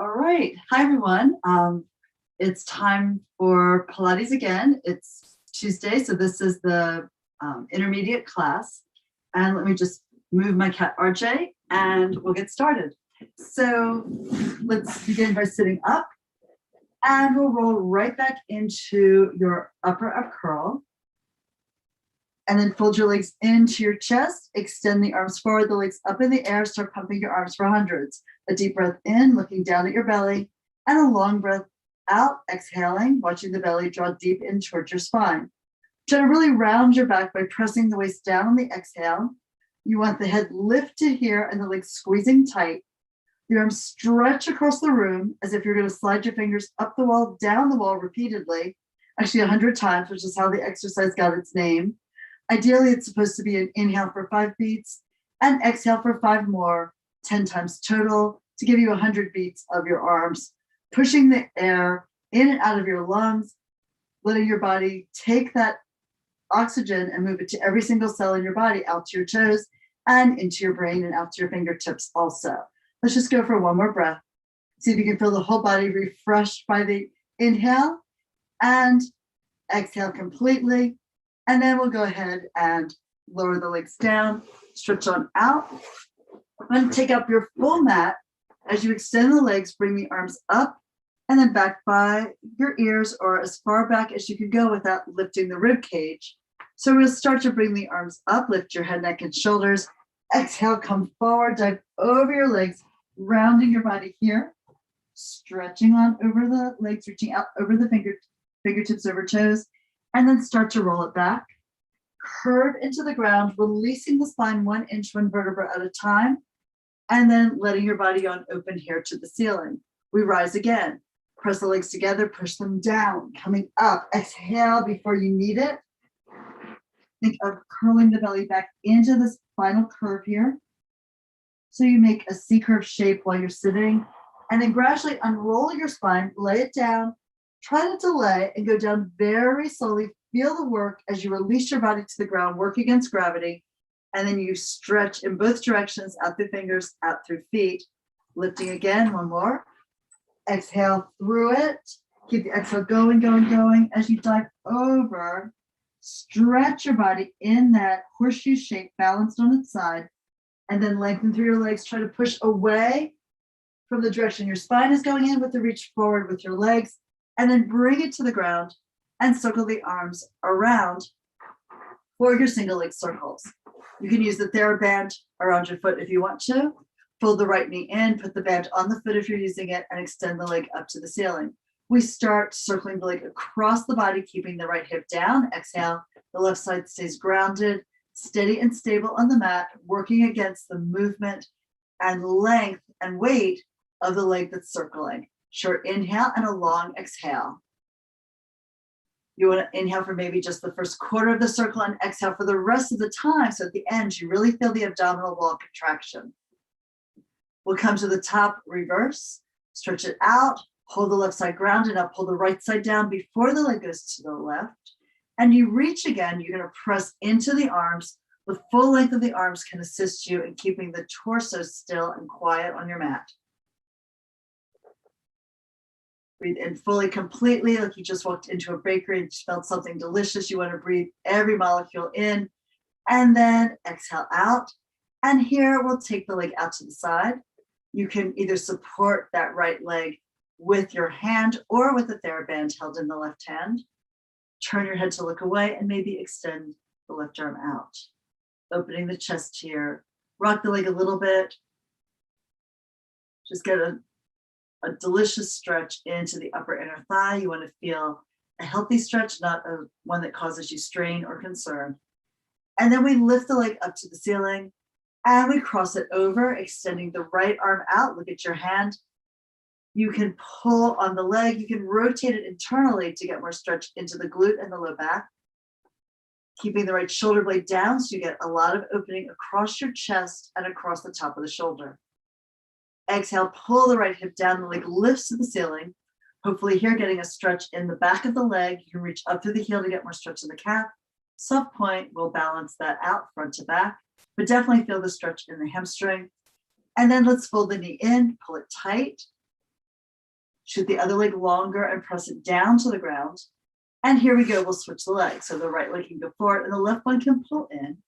All right. Hi, everyone. It's time for Pilates again. It's Tuesday, so this is the intermediate class. And let me just move my cat RJ and we'll get started. So let's begin by sitting up and we'll roll right back into your upper up curl. And then fold your legs into your chest, extend the arms forward, the legs up in the air, start pumping your arms for hundreds. A deep breath in, looking down at your belly, and a long breath out, exhaling, watching the belly draw deep in towards your spine. Try to really round your back by pressing the waist down on the exhale. You want the head lifted here and the legs squeezing tight. The arms stretch across the room as if you're going to slide your fingers up the wall, down the wall repeatedly, actually 100 times, which is how the exercise got its name. Ideally, it's supposed to be an inhale for 5 beats and exhale for 5 more, 10 times total to give you 100 beats of your arms, pushing the air in and out of your lungs, letting your body take that oxygen and move it to every single cell in your body, out to your toes and into your brain and out to your fingertips also. Let's just go for one more breath. See if you can feel the whole body refreshed by the inhale and exhale completely. And then we'll go ahead and lower the legs down, stretch on out. And take up your full mat. As you extend the legs, bring the arms up and then back by your ears or as far back as you can go without lifting the rib cage. So we'll start to bring the arms up, lift your head, neck, and shoulders. Exhale, come forward, dive over your legs, rounding your body here. Stretching on over the legs, reaching out over the fingertips over toes. And then start to roll it back, curve into the ground, releasing the spine 1 inch, 1 vertebra at a time, and then letting your body on open here to the ceiling. We rise again, press the legs together, push them down, coming up, exhale before you need it. Think of curling the belly back into this final curve here. So you make a C curve shape while you're sitting, and then gradually unroll your spine, lay it down. Try to delay and go down very slowly. Feel the work as you release your body to the ground, work against gravity. And then you stretch in both directions, out through fingers, out through feet. Lifting again, one more. Exhale through it. Keep the exhale going, going, going. As you dive over, stretch your body in that horseshoe shape, balanced on its side. And then lengthen through your legs. Try to push away from the direction your spine is going in with the reach forward with your legs. And then bring it to the ground and circle the arms around for your single leg circles. You can use the TheraBand around your foot if you want to. Fold the right knee in, put the band on the foot if you're using it, and extend the leg up to the ceiling. We start circling the leg across the body, keeping the right hip down. Exhale, the left side stays grounded, steady and stable on the mat, working against the movement and length and weight of the leg that's circling. Short inhale and a long exhale. You want to inhale for maybe just the first quarter of the circle and exhale for the rest of the time. So at the end, you really feel the abdominal wall contraction. We'll come to the top, reverse, stretch it out, hold the left side grounded up, pull the right side down before the leg goes to the left. And you reach again, you're going to press into the arms. The full length of the arms can assist you in keeping the torso still and quiet on your mat. Breathe in fully, completely, like you just walked into a bakery and smelled something delicious. You want to breathe every molecule in and then exhale out. And here we'll take the leg out to the side. You can either support that right leg with your hand or with the TheraBand held in the left hand. Turn your head to look away and maybe extend the left arm out. Opening the chest here. Rock the leg a little bit. Just get a delicious stretch into the upper inner thigh. You want to feel a healthy stretch, not one that causes you strain or concern. And then we lift the leg up to the ceiling and we cross it over, extending the right arm out. Look at your hand. You can pull on the leg. You can rotate it internally to get more stretch into the glute and the low back. Keeping the right shoulder blade down so you get a lot of opening across your chest and across the top of the shoulder. Exhale, pull the right hip down, the leg lifts to the ceiling. Hopefully here getting a stretch in the back of the leg. You can reach up through the heel to get more stretch in the calf. Soft point will balance that out front to back, but definitely feel the stretch in the hamstring. And then let's fold the knee in, pull it tight. Shoot the other leg longer and press it down to the ground. And here we go, we'll switch the legs. So the right leg can go forward and the left one can pull in.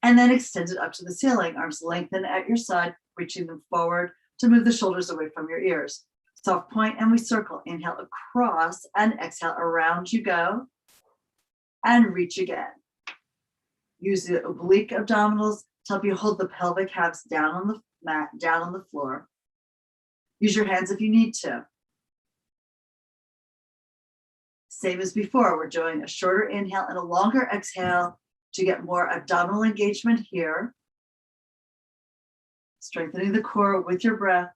And then extend it up to the ceiling. Arms lengthen at your side, reaching them forward to move the shoulders away from your ears. Soft point and we circle. Inhale across and exhale, around you go. And reach again. Use the oblique abdominals to help you hold the pelvic halves down on the mat, down on the floor. Use your hands if you need to. Same as before, we're doing a shorter inhale and a longer exhale to get more abdominal engagement here. Strengthening the core with your breath.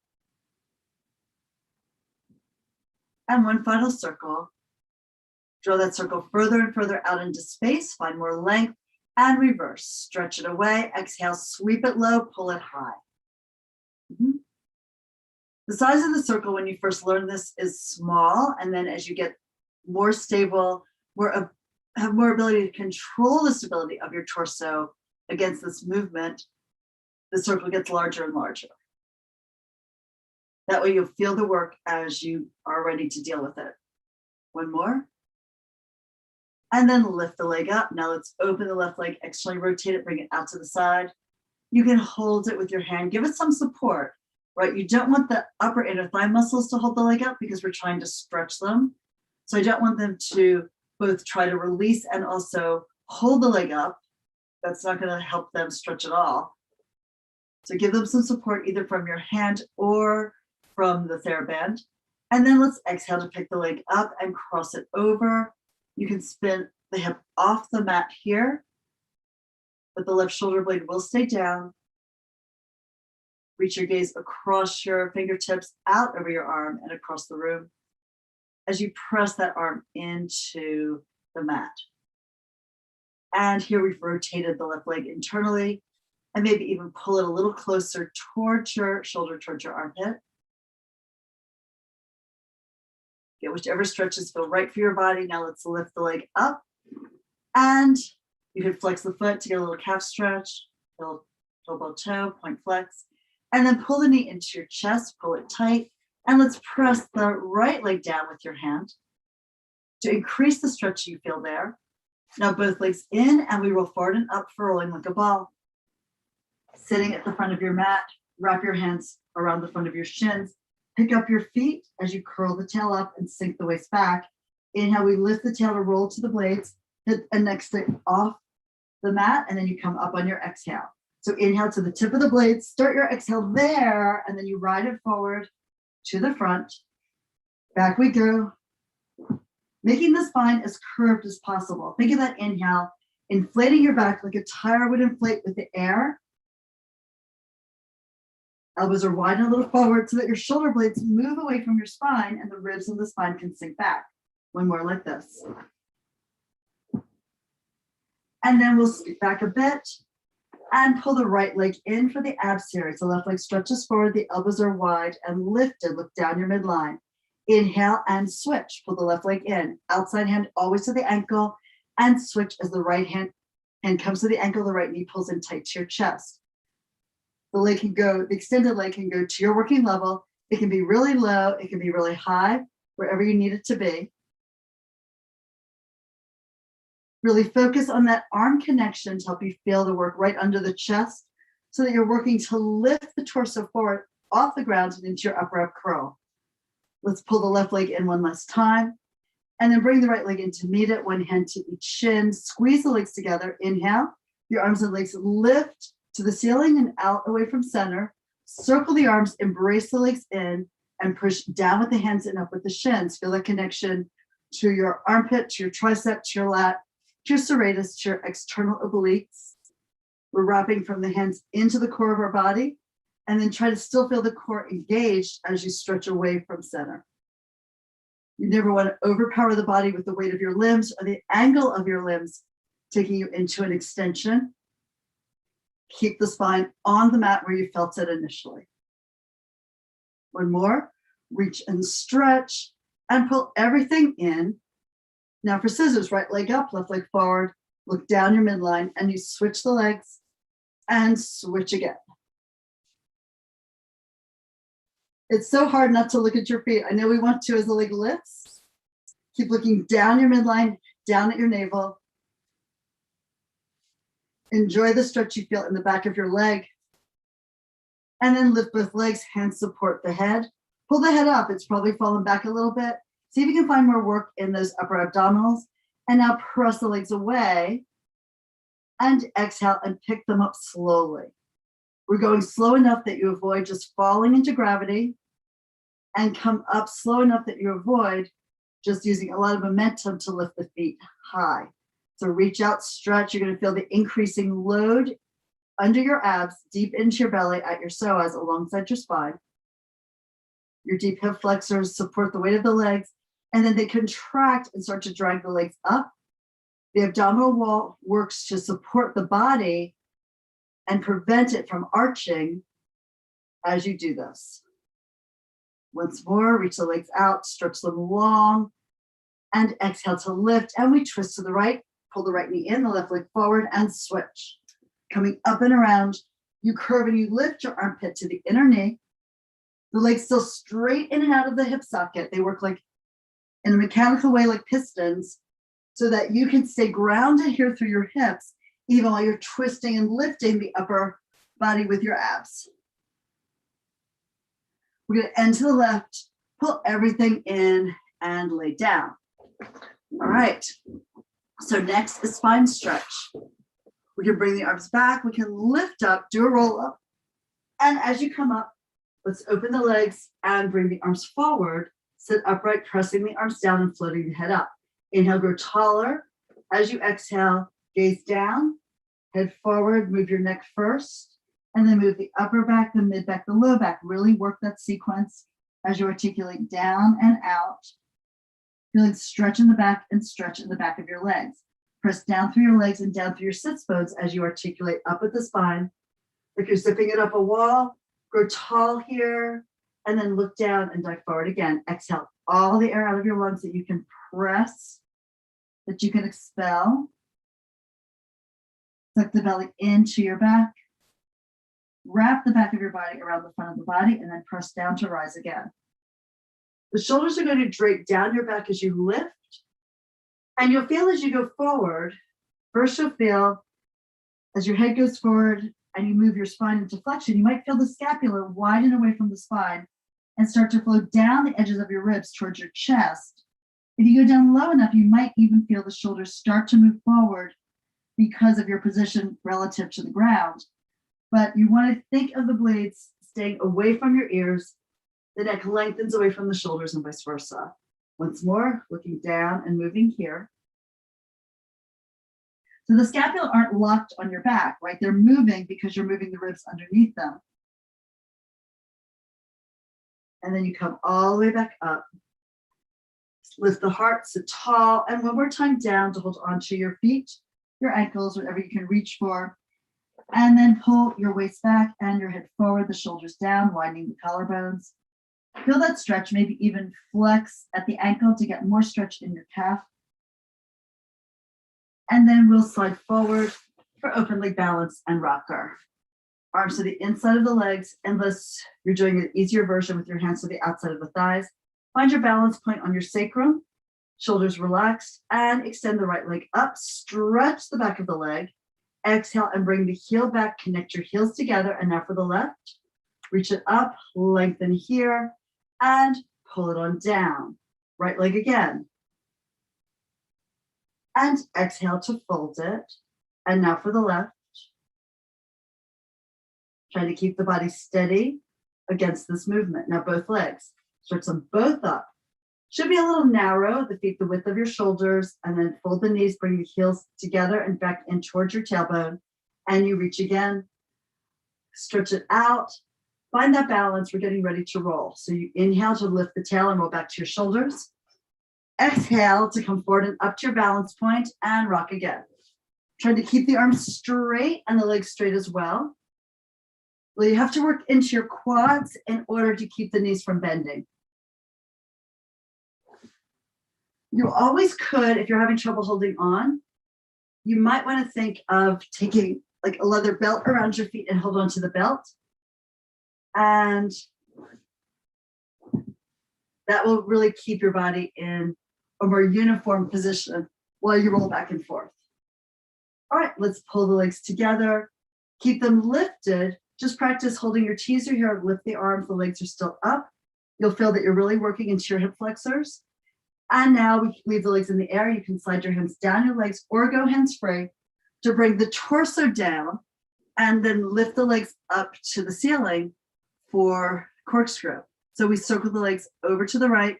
And one final circle. Draw that circle further and further out into space, find more length, and reverse. Stretch it away, exhale, sweep it low, pull it high. The size of the circle when you first learn this is small, and then as you get more stable, have more ability to control the stability of your torso against this movement, the circle gets larger and larger. That way you'll feel the work as you are ready to deal with it. One more. And then lift the leg up. Now let's open the left leg, externally rotate it, bring it out to the side. You can hold it with your hand, give it some support, right? You don't want the upper inner thigh muscles to hold the leg up because we're trying to stretch them. So I don't want them to both try to release and also hold the leg up. That's not going to help them stretch at all. So give them some support either from your hand or from the TheraBand. And then let's exhale to pick the leg up and cross it over. You can spin the hip off the mat here, but the left shoulder blade will stay down. Reach your gaze across your fingertips, out over your arm and across the room as you press that arm into the mat. And here we've rotated the left leg internally and maybe even pull it a little closer towards your shoulder, towards your armpit. Get whichever stretches feel right for your body. Now let's lift the leg up and you can flex the foot to get a little calf stretch, heel ball toe, point flex, and then pull the knee into your chest, pull it tight. And let's press the right leg down with your hand to increase the stretch you feel there. Now both legs in and we roll forward and up for rolling like a ball. Sitting at the front of your mat, wrap your hands around the front of your shins. Pick up your feet as you curl the tail up and sink the waist back. Inhale, we lift the tail to roll to the blades, hit a neck stick off the mat, and then you come up on your exhale. So inhale to the tip of the blades, start your exhale there, and then you ride it forward to the front. Back we go. Making the spine as curved as possible. Think of that inhale, inflating your back like a tire would inflate with the air. Elbows are wide and a little forward so that your shoulder blades move away from your spine and the ribs of the spine can sink back. One more like this. And then we'll scoot back a bit and pull the right leg in for the ab series. The left leg stretches forward, the elbows are wide and lifted. Look down your midline. Inhale and switch. Pull the left leg in. Outside hand always to the ankle and switch as the right hand comes to the ankle, the right knee pulls in tight to your chest. The extended leg can go to your working level. It can be really low, it can be really high, wherever you need it to be. Really focus on that arm connection to help you feel the work right under the chest so that you're working to lift the torso forward off the ground and into your upper ab curl. Let's pull the left leg in one last time and then bring the right leg in to meet it, one hand to each shin, squeeze the legs together, inhale, your arms and legs lift to the ceiling and out away from center. Circle the arms, embrace the legs in, and push down with the hands and up with the shins. Feel that connection to your armpit, to your tricep, to your lat, to your serratus, to your external obliques. We're wrapping from the hands into the core of our body, and then try to still feel the core engaged as you stretch away from center. You never want to overpower the body with the weight of your limbs or the angle of your limbs, taking you into an extension. Keep the spine on the mat where you felt it initially. One more, reach and stretch and pull everything in. Now for scissors, right leg up, left leg forward, look down your midline and you switch the legs and switch again. It's so hard not to look at your feet. I know we want to as the leg lifts. Keep looking down your midline, down at your navel. Enjoy the stretch you feel in the back of your leg. And then lift both legs, hands support the head. Pull the head up. It's probably fallen back a little bit. See if you can find more work in those upper abdominals. And now press the legs away and exhale and pick them up slowly. We're going slow enough that you avoid just falling into gravity, and come up slow enough that you avoid just using a lot of momentum to lift the feet high. So reach out, stretch. You're going to feel the increasing load under your abs, deep into your belly at your psoas alongside your spine. Your deep hip flexors support the weight of the legs, and then they contract and start to drag the legs up. The abdominal wall works to support the body and prevent it from arching as you do this. Once more, reach the legs out, stretch them long, and exhale to lift. And we twist to the right, pull the right knee in, the left leg forward, and switch. Coming up and around, you curve and you lift your armpit to the inner knee. The legs still straight in and out of the hip socket. They work like in a mechanical way, like pistons, so that you can stay grounded here through your hips, even while you're twisting and lifting the upper body with your abs. We're going to end to the left, pull everything in and lay down. All right. So next is spine stretch. We can bring the arms back. We can lift up, do a roll up. And as you come up, let's open the legs and bring the arms forward. Sit upright, pressing the arms down and floating the head up. Inhale, grow taller. As you exhale, gaze down, head forward, move your neck first. And then move the upper back, the mid back, the low back. Really work that sequence as you articulate down and out. Feeling stretch in the back and stretch in the back of your legs. Press down through your legs and down through your sits bones as you articulate up at the spine. Like you're zipping it up a wall. Grow tall here. And then look down and dive forward again. Exhale all the air out of your lungs that you can press, that you can expel. Tuck the belly into your back. Wrap the back of your body around the front of the body and then press down to rise again. The shoulders are going to drape down your back as you lift. And you'll feel as you go forward, first you'll feel as your head goes forward and you move your spine into flexion, you might feel the scapula widen away from the spine and start to flow down the edges of your ribs towards your chest. If you go down low enough, you might even feel the shoulders start to move forward because of your position relative to the ground. But you want to think of the blades staying away from your ears. The neck lengthens away from the shoulders and vice versa. Once more, looking down and moving here. So the scapula aren't locked on your back, right? They're moving because you're moving the ribs underneath them. And then you come all the way back up. Lift the heart, sit tall, and one more time down to hold onto your feet, your ankles, whatever you can reach for. And then pull your waist back and your head forward, the shoulders down, widening the collarbones. Feel that stretch, maybe even flex at the ankle to get more stretch in your calf. And then we'll slide forward for open leg balance and rocker. Arms to the inside of the legs, unless you're doing an easier version with your hands to the outside of the thighs. Find your balance point on your sacrum, shoulders relaxed, and extend the right leg up. Stretch the back of the leg. Exhale and bring the heel back, connect your heels together. And now for the left, reach it up, lengthen here, and pull it on down. Right leg again. And exhale to fold it. And now for the left. Trying to keep the body steady against this movement. Now both legs, stretch them both up. Should be a little narrow, the feet the width of your shoulders, and then fold the knees, bring the heels together and back in towards your tailbone. And you reach again, stretch it out, find that balance. We're getting ready to roll. So you inhale to lift the tail and roll back to your shoulders. Exhale to come forward and up to your balance point and rock again. Trying to keep the arms straight and the legs straight as well. Well, you have to work into your quads in order to keep the knees from bending. You always could, if you're having trouble holding on, you might want to think of taking like a leather belt around your feet and hold on to the belt. And That will really keep your body in a more uniform position while you roll back and forth. All right, let's pull the legs together. Keep them lifted. Just practice holding your teaser here. Lift the arms, the legs are still up. You'll feel that you're really working into your hip flexors. And now we leave the legs in the air. You can slide your hands down your legs or go hands-free to bring the torso down and then lift the legs up to the ceiling for corkscrew. So we circle the legs over to the right,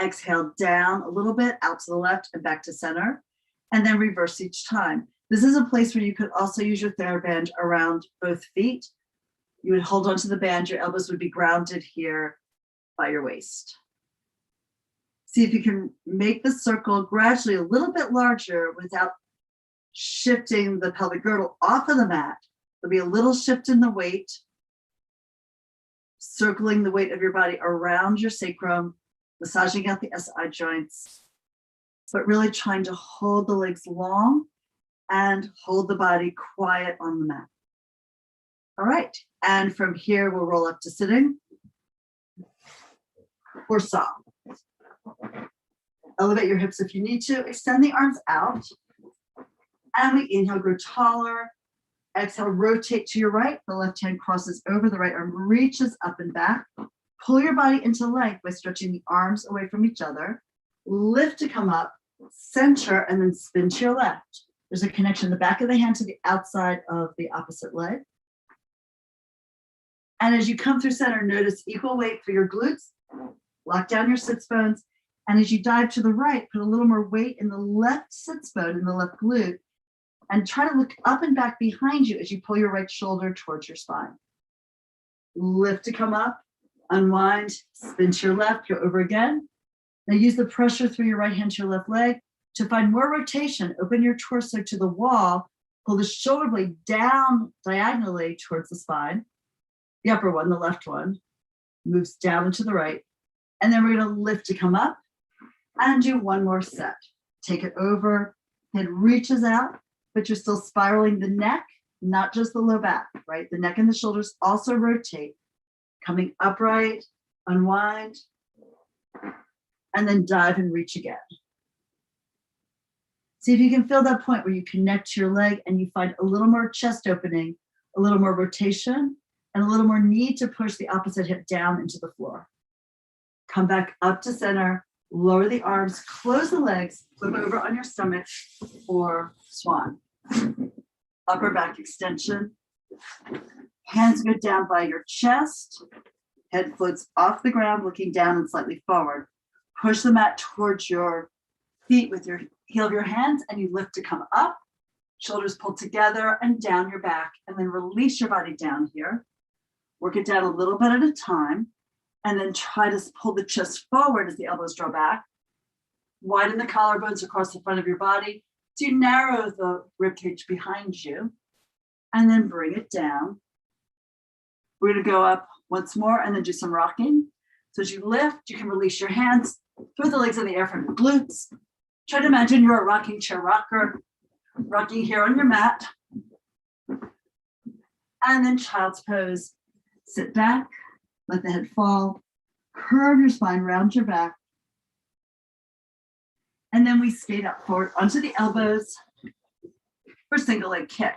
exhale down a little bit, out to the left and back to center, and then reverse each time. This is a place where you could also use your TheraBand around both feet. You would hold onto the band, your elbows would be grounded here by your waist. See if you can make the circle gradually a little bit larger without shifting the pelvic girdle off of the mat. There'll be a little shift in the weight, circling the weight of your body around your sacrum, massaging out the SI joints, but really trying to hold the legs long and hold the body quiet on the mat. All right, and from here, we'll roll up to sitting or saw. Elevate your hips if you need to. Extend the arms out. And we inhale, grow taller. Exhale, rotate to your right. The left hand crosses over. The right arm reaches up and back. Pull your body into length by stretching the arms away from each other. Lift to come up, center, and then spin to your left. There's a connection in the back of the hand to the outside of the opposite leg. And as you come through center, notice equal weight for your glutes. Lock down your sits bones. And as you dive to the right, put a little more weight in the left sits bone, in the left glute, and try to look up and back behind you as you pull your right shoulder towards your spine. Lift to come up, unwind, spin to your left, go over again. Now use the pressure through your right hand to your left leg to find more rotation. Open your torso to the wall, pull the shoulder blade down diagonally towards the spine. The upper one, the left one, moves down and to the right. And then we're going to lift to come up and do one more set. Take it over, head reaches out, but you're still spiraling the neck, not just the low back, right? The neck and the shoulders also rotate. Coming upright, unwind, and then dive and reach again. See if you can feel that point where you connect to your leg and you find a little more chest opening, a little more rotation, and a little more need to push the opposite hip down into the floor. Come back up to center, lower the arms, close the legs, flip over on your stomach for swan. Upper back extension. Hands go down by your chest. Head floats off the ground, looking down and slightly forward. Push the mat towards your feet with your heel of your hands, and you lift to come up. Shoulders pull together and down your back, and then release your body down here. Work it down a little bit at a time, and then try to pull the chest forward as the elbows draw back. Widen the collarbones across the front of your body to narrow the ribcage behind you, and then bring it down. We're going to go up once more and then do some rocking. So as you lift, you can release your hands, throw the legs in the air from your glutes. Try to imagine you're a rocking chair rocker, rocking here on your mat. And then child's pose. Sit back, let the head fall, curve your spine, round your back. And then we skate up forward onto the elbows for single leg kick.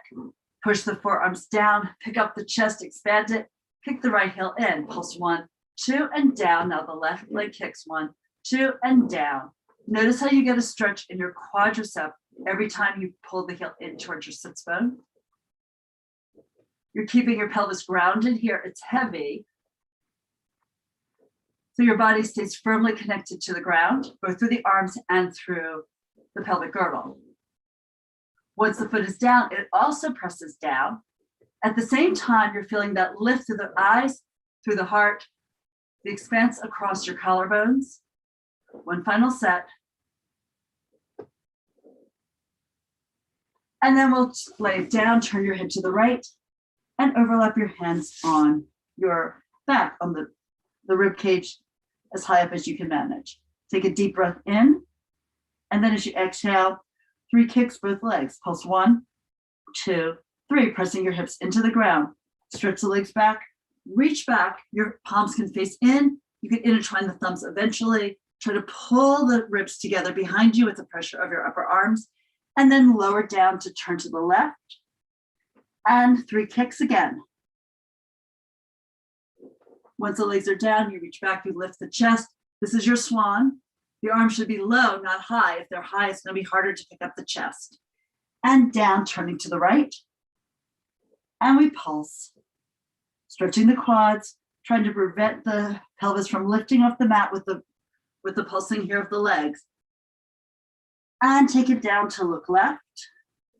Push the forearms down, pick up the chest, expand it, kick the right heel in, pulse 1, 2, and down. Now the left leg kicks 1, 2, and down. Notice how you get a stretch in your quadricep every time you pull the heel in towards your sits bone. You're keeping your pelvis grounded here. It's heavy. So your body stays firmly connected to the ground, both through the arms and through the pelvic girdle. Once the foot is down, it also presses down. At the same time, you're feeling that lift through the eyes, through the heart, the expanse across your collarbones. One final set. And then we'll lay it down, turn your head to the right, and overlap your hands on your back, on the rib cage as high up as you can manage. Take a deep breath in, and then as you exhale, 3 kicks both legs. Pulse 1, 2, 3, pressing your hips into the ground. Stretch the legs back, reach back. Your palms can face in, You can intertwine the thumbs eventually. Try to pull the ribs together behind you with the pressure of your upper arms, and then lower down to turn to the left. And 3 kicks again. Once the legs are down, you reach back, you lift the chest. This is your swan. The arms should be low, not high. If they're high, it's going to be harder to pick up the chest. And down, turning to the right. And we pulse. Stretching the quads, trying to prevent the pelvis from lifting off the mat with the pulsing here of the legs. And take it down to look left.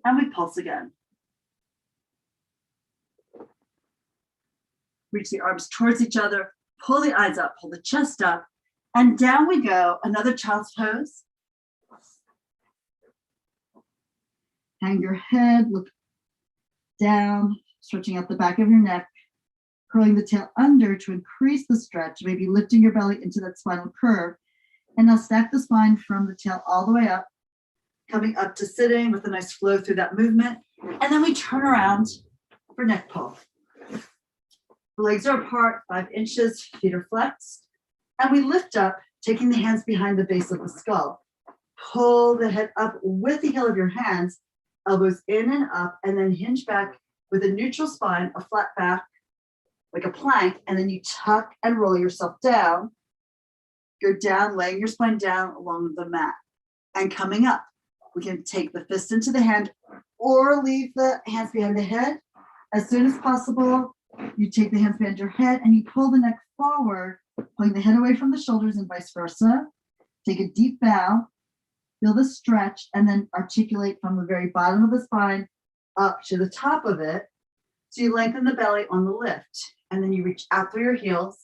And we pulse again. Reach the arms towards each other, pull the eyes up, pull the chest up, and down we go. Another child's pose. Hang your head, look down, stretching out the back of your neck, curling the tail under to increase the stretch, maybe lifting your belly into that spinal curve. And now stack the spine from the tail all the way up, coming up to sitting with a nice flow through that movement. And then we turn around for neck pull. The legs are apart, 5 inches, feet are flexed. And we lift up, taking the hands behind the base of the skull. Pull the head up with the heel of your hands, elbows in and up, and then hinge back with a neutral spine, a flat back, like a plank, and then you tuck and roll yourself down. Go down, laying your spine down along the mat. And coming up, we can take the fist into the hand or leave the hands behind the head. As soon as possible, you take the hands behind your head and you pull the neck forward, pulling the head away from the shoulders and vice versa. Take a deep bow, feel the stretch, and then articulate from the very bottom of the spine up to the top of it. So you lengthen the belly on the lift, and then you reach out through your heels.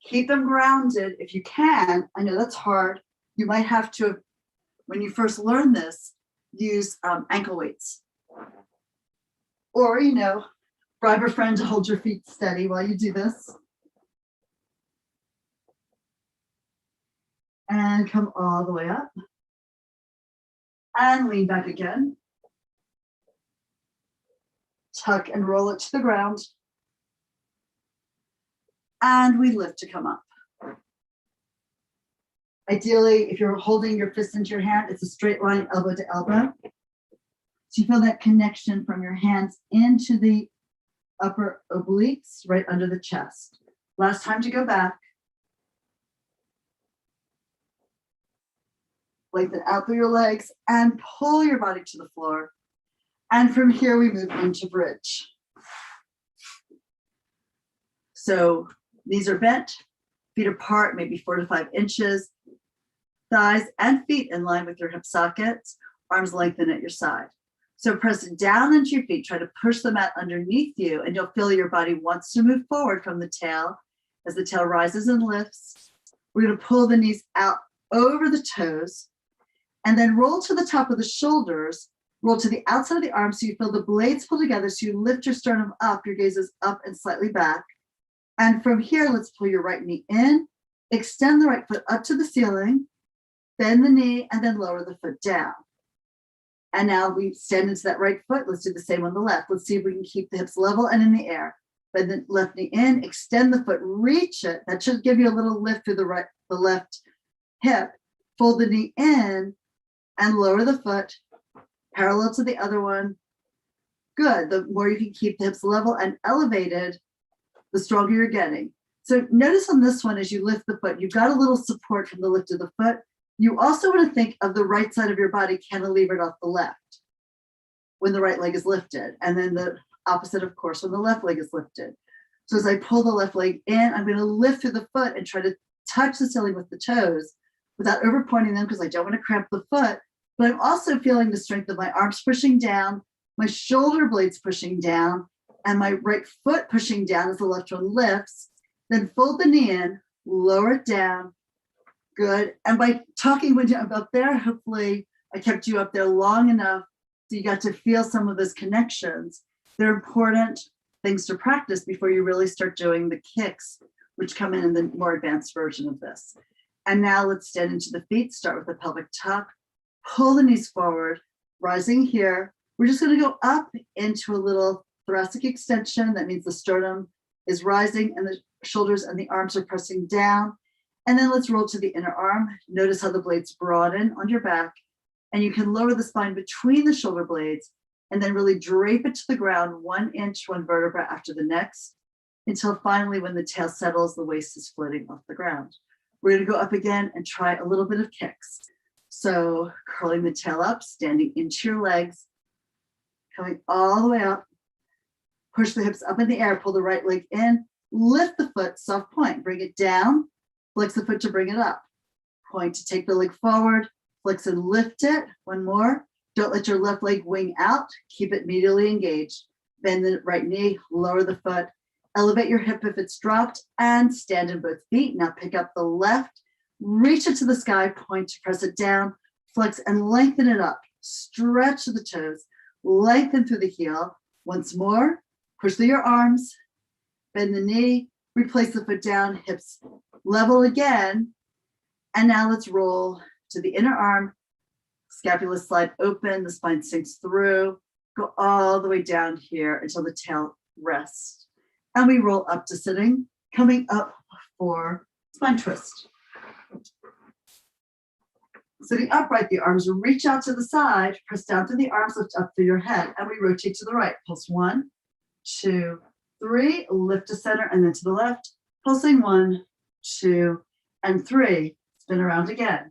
Keep them grounded if you can. I know that's hard. You might have to, when you first learn this, use ankle weights. Or, bribe a friend to hold your feet steady while you do this. And come all the way up. And lean back again. Tuck and roll it to the ground. And we lift to come up. Ideally, if you're holding your fist into your hand, it's a straight line, elbow to elbow. So you feel that connection from your hands into the upper obliques, right under the chest. Last time to go back. Lengthen out through your legs and pull your body to the floor. And from here, we move into bridge. So knees are bent, feet apart, maybe 4 to 5 inches. Thighs and feet in line with your hip sockets, arms lengthen at your side. So press down into your feet, try to push the mat underneath you, and you'll feel your body wants to move forward from the tail. As the tail rises and lifts, we're going to pull the knees out over the toes, and then roll to the top of the shoulders, roll to the outside of the arms so you feel the blades pull together, so you lift your sternum up, your gaze is up and slightly back. And from here, let's pull your right knee in, extend the right foot up to the ceiling, bend the knee, and then lower the foot down. And now we stand into that right foot. Let's do the same on the left. Let's see if we can keep the hips level and in the air. Bend the left knee in, extend the foot, reach it. That should give you a little lift through the left hip. Fold the knee in and lower the foot, parallel to the other one. Good. The more you can keep the hips level and elevated, the stronger you're getting. So notice on this one, as you lift the foot, you've got a little support from the lift of the foot. You also want to think of the right side of your body cantilevered off the left when the right leg is lifted. And then the opposite, of course, when the left leg is lifted. So as I pull the left leg in, I'm going to lift through the foot and try to touch the ceiling with the toes without over pointing them, because I don't want to cramp the foot. But I'm also feeling the strength of my arms pushing down, my shoulder blades pushing down, and my right foot pushing down as the left one lifts. Then fold the knee in, lower it down. Good. And by talking when you're up there, hopefully I kept you up there long enough so you got to feel some of those connections. They're important things to practice before you really start doing the kicks, which come in the more advanced version of this. And now let's stand into the feet, start with the pelvic tuck, pull the knees forward, rising here. We're just going to go up into a little thoracic extension. That means the sternum is rising and the shoulders and the arms are pressing down. And then let's roll to the inner arm. Notice how the blades broaden on your back, and you can lower the spine between the shoulder blades and then really drape it to the ground, 1 inch, 1 vertebra after the next, until finally when the tail settles, the waist is floating off the ground. We're gonna go up again and try a little bit of kicks. So curling the tail up, standing into your legs, coming all the way up, push the hips up in the air, pull the right leg in, lift the foot, soft point, bring it down, flex the foot to bring it up. Point to take the leg forward, flex and lift it. One more. Don't let your left leg wing out. Keep it medially engaged. Bend the right knee, lower the foot, elevate your hip if it's dropped, and stand in both feet. Now pick up the left, reach it to the sky, point to press it down, flex and lengthen it up. Stretch the toes, lengthen through the heel. Once more, push through your arms, bend the knee, replace the foot down, hips level again. And now let's roll to the inner arm. Scapula slide open, the spine sinks through, go all the way down here until the tail rests. And we roll up to sitting, coming up for spine twist. Sitting upright, the arms reach out to the side, press down through the arms, lift up through your head, and we rotate to the right. Pulse 1, 2, 3, lift to center, and then to the left. Pulsing 1, 2, and 3. Spin around again.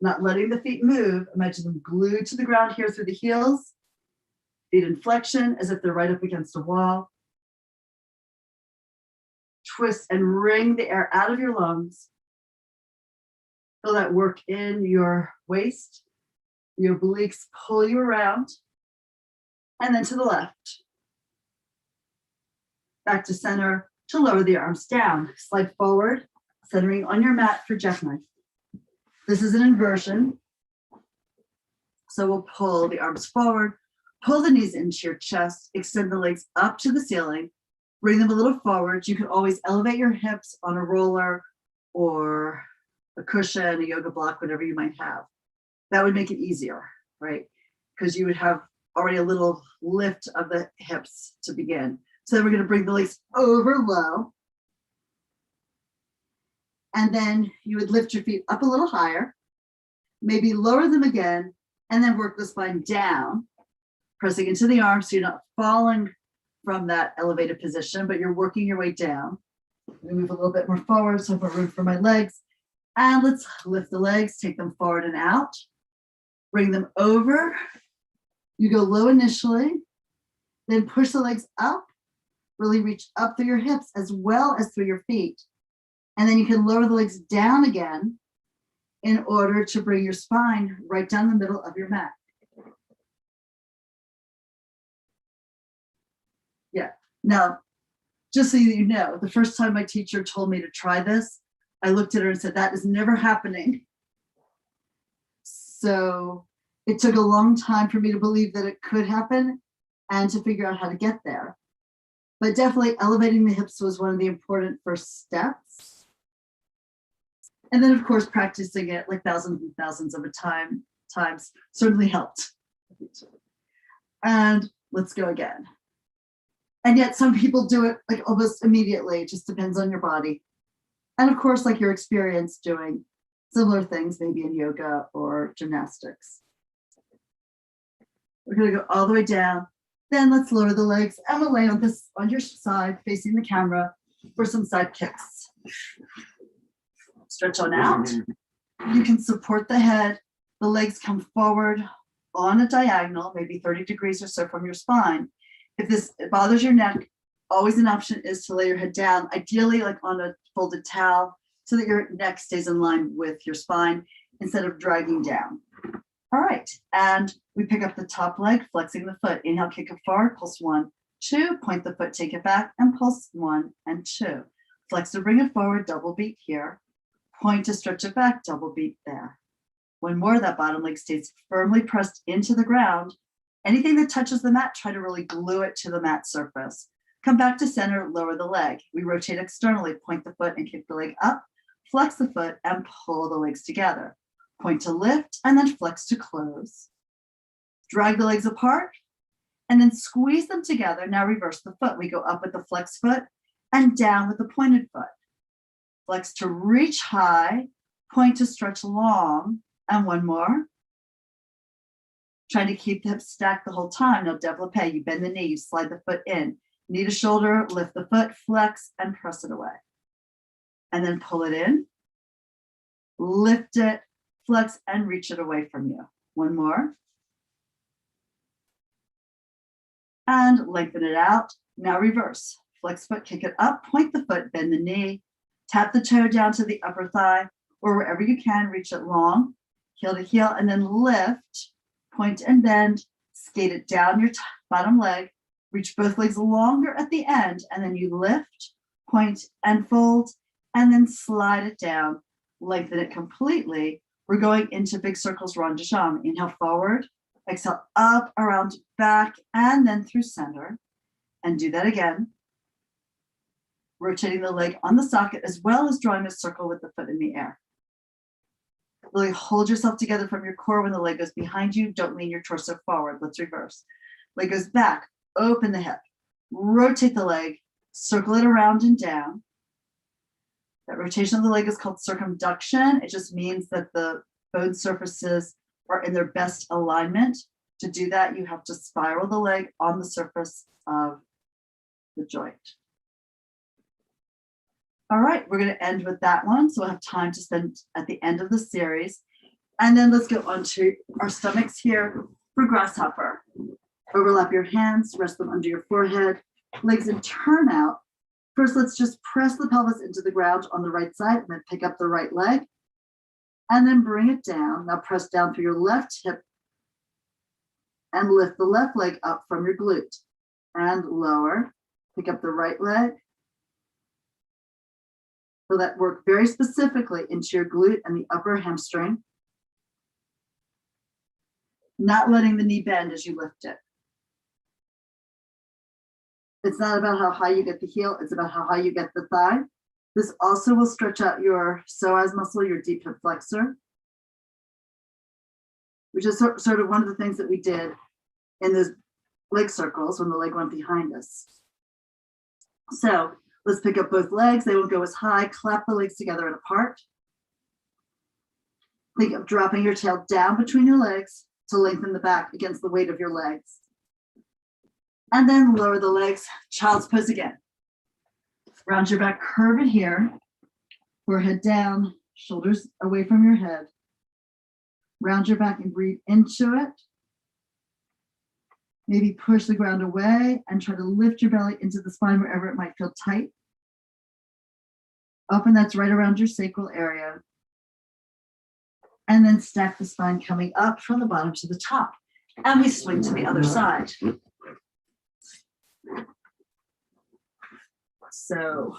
Not letting the feet move. Imagine them glued to the ground here through the heels. Feet in flexion as if they're right up against a wall. Twist and wring the air out of your lungs. Feel that work in your waist. Your obliques pull you around. And then to the left. Back to center to lower the arms down. Slide forward, centering on your mat for jackknife. This is an inversion. So we'll pull the arms forward, pull the knees into your chest, extend the legs up to the ceiling, bring them a little forward. You can always elevate your hips on a roller or a cushion, a yoga block, whatever you might have. That would make it easier, right? Because you would have already a little lift of the hips to begin. So then we're going to bring the legs over low. And then you would lift your feet up a little higher, maybe lower them again, and then work the spine down, pressing into the arms so you're not falling from that elevated position, but you're working your way down. We move a little bit more forward, so I have room for my legs. And let's lift the legs, take them forward and out, bring them over. You go low initially, then push the legs up, really reach up through your hips as well as through your feet. And then you can lower the legs down again in order to bring your spine right down the middle of your mat. Yeah. Now, just so you know, the first time my teacher told me to try this, I looked at her and said, that is never happening. So it took a long time for me to believe that it could happen and to figure out how to get there. But definitely elevating the hips was one of the important first steps. And then, of course, practicing it like thousands and thousands of times certainly helped. And let's go again. And yet some people do it like almost immediately. It just depends on your body. And of course, like your experience doing similar things, maybe in yoga or gymnastics. We're going to go all the way down. Then let's lower the legs and we'll lay on your side facing the camera for some side kicks. Stretch on out. You can support the head. The legs come forward on a diagonal, maybe 30 degrees or so from your spine. If this bothers your neck, always an option is to lay your head down, ideally like on a folded towel, so that your neck stays in line with your spine instead of dragging down. All right, and we pick up the top leg, flexing the foot. Inhale, kick it forward, pulse 1, 2, point the foot, take it back, and pulse 1 and 2. Flex to bring it forward, double beat here. Point to stretch it back, double beat there. One more, that bottom leg stays firmly pressed into the ground. Anything that touches the mat, try to really glue it to the mat surface. Come back to center, lower the leg. We rotate externally, point the foot and kick the leg up, flex the foot and pull the legs together. Point to lift and then flex to close. Drag the legs apart and then squeeze them together. Now reverse the foot. We go up with the flexed foot and down with the pointed foot. Flex to reach high, point to stretch long, and one more. Trying to keep the hips stacked the whole time. Now développé, you bend the knee, you slide the foot in. Knee to shoulder, lift the foot, flex, and press it away. And then pull it in, lift it, flex, and reach it away from you. One more. And lengthen it out. Now reverse. Flex foot, kick it up, point the foot, bend the knee, tap the toe down to the upper thigh, or wherever you can, reach it long, heel to heel, and then lift, point and bend, skate it down your bottom leg, reach both legs longer at the end, and then you lift, point, and fold, and then slide it down, lengthen it completely. We're going into big circles, rond de jambe. Inhale forward, exhale up, around, back, and then through center. And do that again. Rotating the leg on the socket as well as drawing a circle with the foot in the air. Really hold yourself together from your core when the leg goes behind you. Don't lean your torso forward. Let's reverse. Leg goes back, open the hip, rotate the leg, circle it around and down. That rotation of the leg is called circumduction. It just means that the bone surfaces are in their best alignment. To do that, you have to spiral the leg on the surface of the joint. All right, we're going to end with that one. So we'll have time to spend at the end of the series. And then let's go on to our stomachs here for grasshopper. Overlap your hands, rest them under your forehead, legs and turn out. First, let's just press the pelvis into the ground on the right side and then pick up the right leg. And then bring it down. Now press down through your left hip and lift the left leg up from your glute. And lower, pick up the right leg. So that work very specifically into your glute and the upper hamstring. Not letting the knee bend as you lift it. It's not about how high you get the heel, it's about how high you get the thigh. This also will stretch out your psoas muscle, your deep hip flexor, which is sort of one of the things that we did in those leg circles when the leg went behind us. So let's pick up both legs. They won't go as high. Clap the legs together and apart. Think of dropping your tail down between your legs to lengthen the back against the weight of your legs. And then lower the legs, child's pose again. Round your back, curve it here. Forehead down, shoulders away from your head. Round your back and breathe into it. Maybe push the ground away and try to lift your belly into the spine wherever it might feel tight. Open, that's right around your sacral area. And then stack the spine coming up from the bottom to the top. And we swing to the other side. So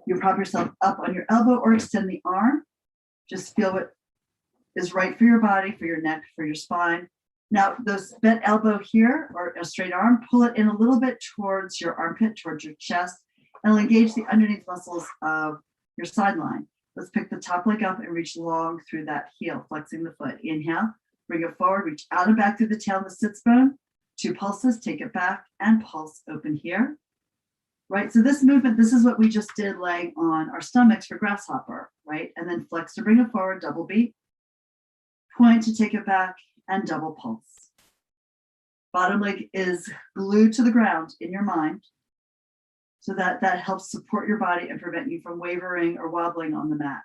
you prop yourself up on your elbow or extend the arm. Just feel what is right for your body, for your neck, for your spine. Now, those bent elbow here or a straight arm, pull it in a little bit towards your armpit, towards your chest, and it'll engage the underneath muscles of your sideline. Let's pick the top leg up and reach long through that heel, flexing the foot. Inhale, bring it forward, reach out and back through the tail and the sits bone. 2 pulses, take it back and pulse open here. Right, so this movement, this is what we just did laying on our stomachs for grasshopper, right? And then flex to bring it forward, double beat. Point to take it back and double pulse. Bottom leg is glued to the ground in your mind. So that helps support your body and prevent you from wavering or wobbling on the mat.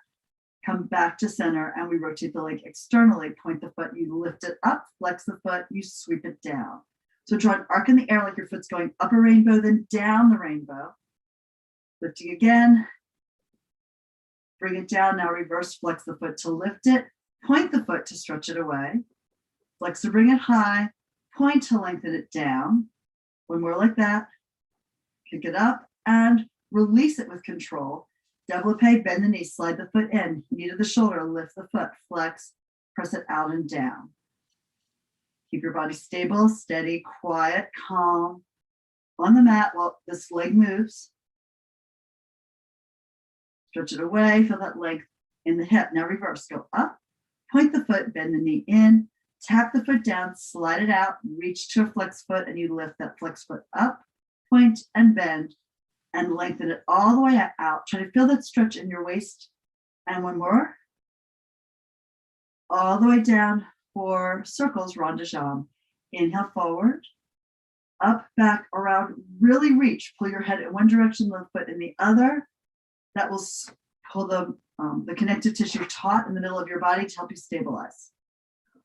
Come back to center and we rotate the leg externally, point the foot, you lift it up, flex the foot, you sweep it down. So draw an arc in the air like your foot's going up a rainbow, then down the rainbow. Lifting again. Bring it down, now reverse, flex the foot to lift it, point the foot to stretch it away. Flex to bring it high, point to lengthen it down. One more like that. Kick it up and release it with control. Développé, bend the knee, slide the foot in, knee to the shoulder, lift the foot, flex, press it out and down. Keep your body stable, steady, quiet, calm on the mat while this leg moves. Stretch it away, feel that leg in the hip. Now reverse, go up, point the foot, bend the knee in, Tap the foot down, slide it out, reach to a flex foot, and you lift that flex foot up, point and bend, and lengthen it all the way out. Try to feel that stretch in your waist. And one more. All the way down for circles, rond de jambe. Inhale forward, up, back, around, really reach. Pull your head in one direction, left foot in the other. That will pull the connective tissue taut in the middle of your body to help you stabilize.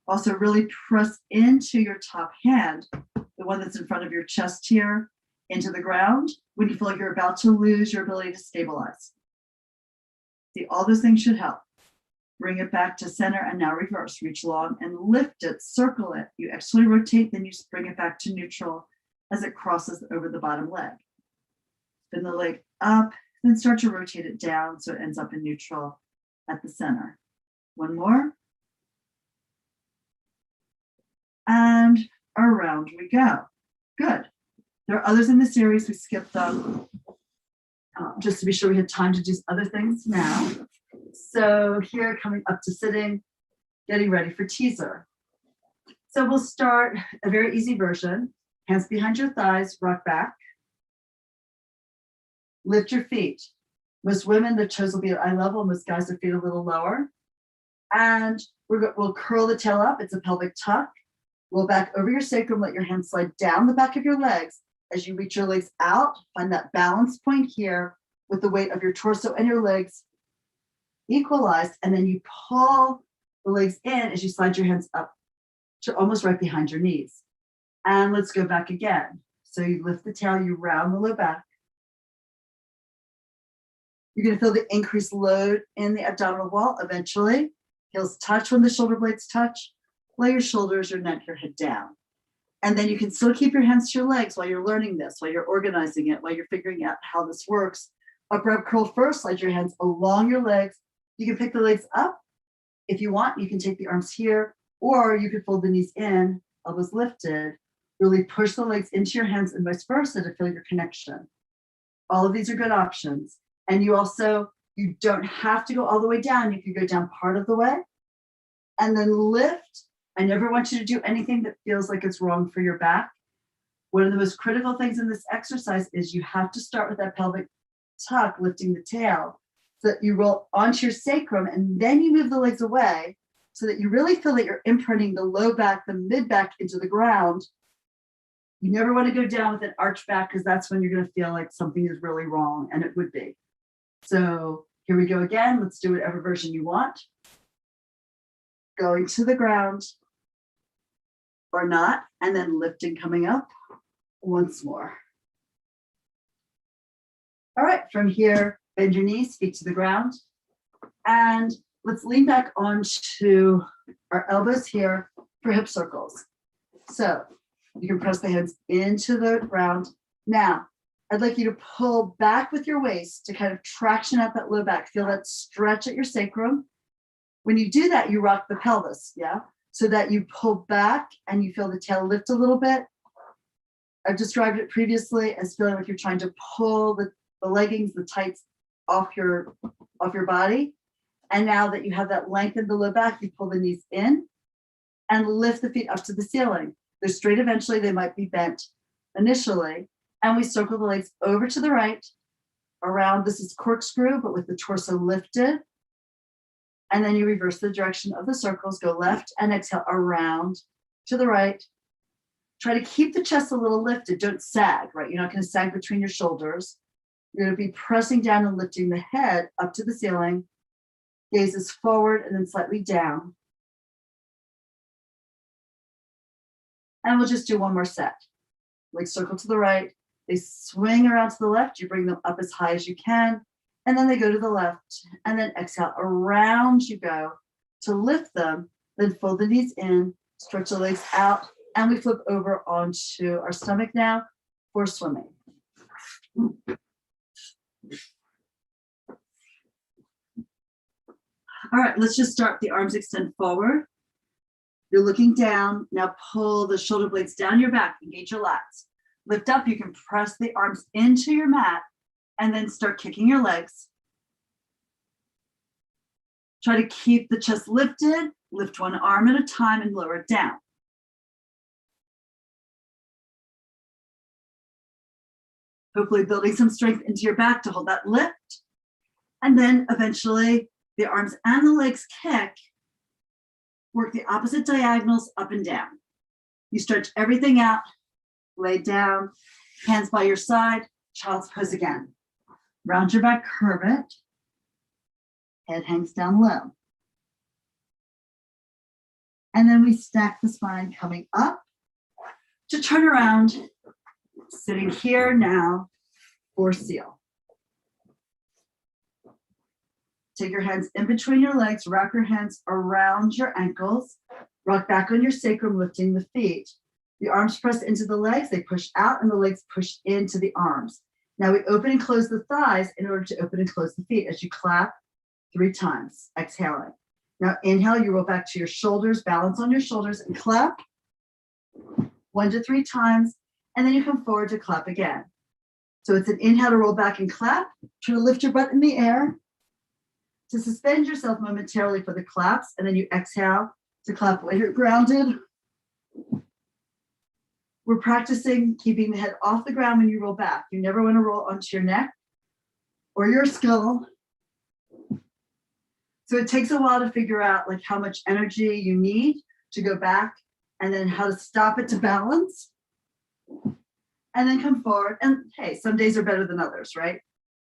Also really press into your top hand, the one that's in front of your chest here, into the ground when you feel like you're about to lose your ability to stabilize. See, all those things should help. Bring it back to center and now reverse. Reach long and lift it, circle it. You externally rotate, then you bring it back to neutral as it crosses over the bottom leg. Spin the leg up, then start to rotate it down so it ends up in neutral at the center. One more. And around we go. Good. There are others in the series. We skipped them just to be sure we had time to do other things now. So here, coming up to sitting, getting ready for teaser. So we'll start a very easy version. Hands behind your thighs, rock back. Lift your feet. Most women, the toes will be at eye level. Most guys, their feet a little lower. And we'll curl the tail up. It's a pelvic tuck. Roll back over your sacrum. Let your hands slide down the back of your legs. As you reach your legs out, find that balance point here with the weight of your torso and your legs equalized. And then you pull the legs in as you slide your hands up to almost right behind your knees. And let's go back again. So you lift the tail, you round the low back. You're going to feel the increased load in the abdominal wall eventually. Heels touch when the shoulder blades touch. Lay your shoulders, your neck, your head down. And then you can still keep your hands to your legs while you're learning this, while you're organizing it, while you're figuring out how this works. Upright curl first, slide your hands along your legs. You can pick the legs up. If you want, you can take the arms here, or you could fold the knees in, elbows lifted. Really push the legs into your hands and vice versa to feel your connection. All of these are good options. And you don't have to go all the way down. You can go down part of the way and then lift. I never want you to do anything that feels like it's wrong for your back. One of the most critical things in this exercise is you have to start with that pelvic tuck, lifting the tail, so that you roll onto your sacrum and then you move the legs away so that you really feel that you're imprinting the low back, the mid back into the ground. You never want to go down with an arch back because that's when you're going to feel like something is really wrong, and it would be. So here we go again. Let's do whatever version you want. Going to the ground or not, and then lifting, coming up once more. All right, from here, bend your knees, feet to the ground, and let's lean back onto our elbows here for hip circles. So you can press the hands into the ground. Now, I'd like you to pull back with your waist to kind of traction out that low back. Feel that stretch at your sacrum. When you do that, you rock the pelvis, yeah? So that you pull back and you feel the tail lift a little bit. I've described it previously as feeling like you're trying to pull the leggings, the tights off your body. And now that you have that length in the low back, you pull the knees in and lift the feet up to the ceiling. They're straight eventually, they might be bent initially. And we circle the legs over to the right, around, this is corkscrew, but with the torso lifted. And then you reverse the direction of the circles, go left and exhale around to the right. Try to keep the chest a little lifted, don't sag, right? You're not going to sag between your shoulders. You're going to be pressing down and lifting the head up to the ceiling. Gaze is forward and then slightly down. And we'll just do one more set. Legs circle to the right. They swing around to the left. You bring them up as high as you can. And then they go to the left. And then exhale, around you go to lift them. Then fold the knees in, stretch the legs out. And we flip over onto our stomach now for swimming. All right, let's just start. The arms extend forward. You're looking down. Now pull the shoulder blades down your back, engage your lats. Lift up, you can press the arms into your mat and then start kicking your legs. Try to keep the chest lifted Lift one arm at a time and lower it down. Hopefully building some strength into your back to hold that lift. And then eventually the arms and the legs kick. Work the opposite diagonals up and down. You stretch everything out, lay down, hands by your side, child's pose again. Round your back, curve it. Head hangs down low. And then we stack the spine coming up to turn around, sitting here now for seal. Take your hands in between your legs, wrap your hands around your ankles, rock back on your sacrum, lifting the feet. The arms press into the legs, they push out, and the legs push into the arms. Now we open and close the thighs in order to open and close the feet as you clap 3 times, exhaling. Now inhale, you roll back to your shoulders, balance on your shoulders, and clap 1 to 3 times, and then you come forward to clap again. So it's an inhale to roll back and clap, try to lift your butt in the air, to suspend yourself momentarily for the claps, and then you exhale to clap when you're grounded. We're practicing keeping the head off the ground when you roll back. You never want to roll onto your neck or your skull. So it takes a while to figure out like how much energy you need to go back and then how to stop it to balance and then come forward. And hey, some days are better than others, right?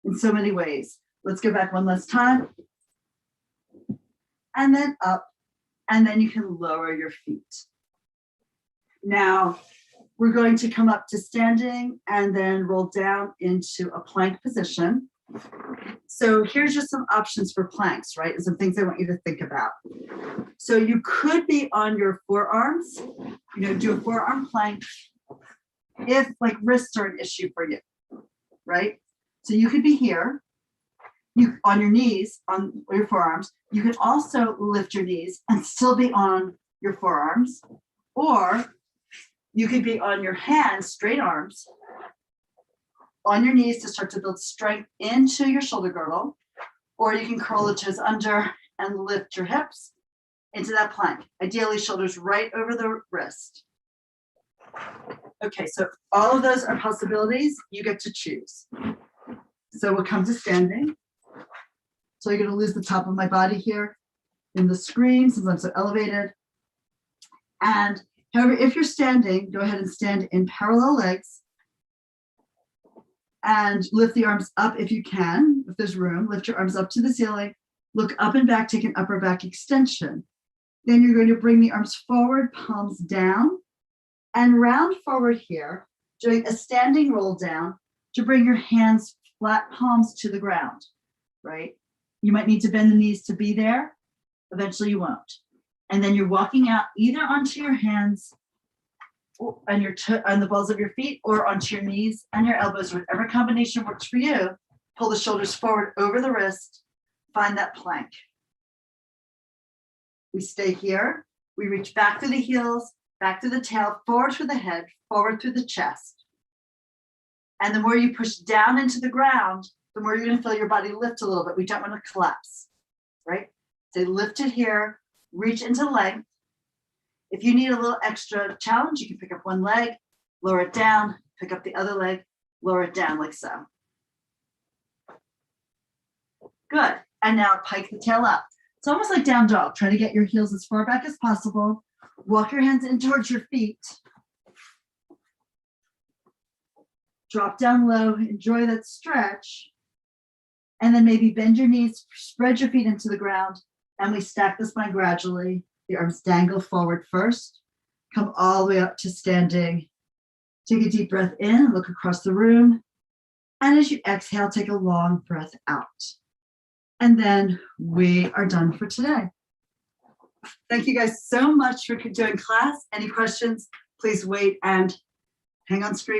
In so many ways. Let's go back one last time. And then up, and then you can lower your feet. Now, we're going to come up to standing and then roll down into a plank position. So here's just some options for planks, right? And some things I want you to think about. So you could be on your forearms, do a forearm plank if like wrists are an issue for you, right? So you could be here, on your knees, on your forearms. You can also lift your knees and still be on your forearms, or you could be on your hands, straight arms, on your knees to start to build strength into your shoulder girdle, or you can curl the toes under and lift your hips into that plank. Ideally, shoulders right over the wrist. Okay, so all of those are possibilities. You get to choose. So we'll come to standing. So you're going to lose the top of my body here in the screen since I'm so elevated. And however, if you're standing, go ahead and stand in parallel legs and lift the arms up if you can, if there's room. Lift your arms up to the ceiling, look up and back, take an upper back extension. Then you're going to bring the arms forward, palms down, and round forward here, doing a standing roll down to bring your hands flat palms to the ground, right? You might need to bend the knees to be there. Eventually you won't. And then you're walking out either onto your hands and on the balls of your feet or onto your knees and your elbows, whatever combination works for you. Pull the shoulders forward over the wrist, find that plank. We stay here. We reach back through the heels, back to the tail, forward through the head, forward through the chest. And the more you push down into the ground, the more you're going to feel your body lift a little bit. We don't want to collapse, right? So lift it here, reach into length. If you need a little extra challenge, you can pick up one leg, lower it down, pick up the other leg, lower it down like so. Good. And now pike the tail up. It's almost like down dog. Try to get your heels as far back as possible. Walk your hands in towards your feet. Drop down low, enjoy that stretch. And then maybe bend your knees, spread your feet into the ground, and we stack the spine gradually. The arms dangle forward first. Come all the way up to standing. Take a deep breath in, look across the room. And as you exhale, take a long breath out. And then we are done for today. Thank you guys so much for doing class. Any questions, please wait and hang on screen.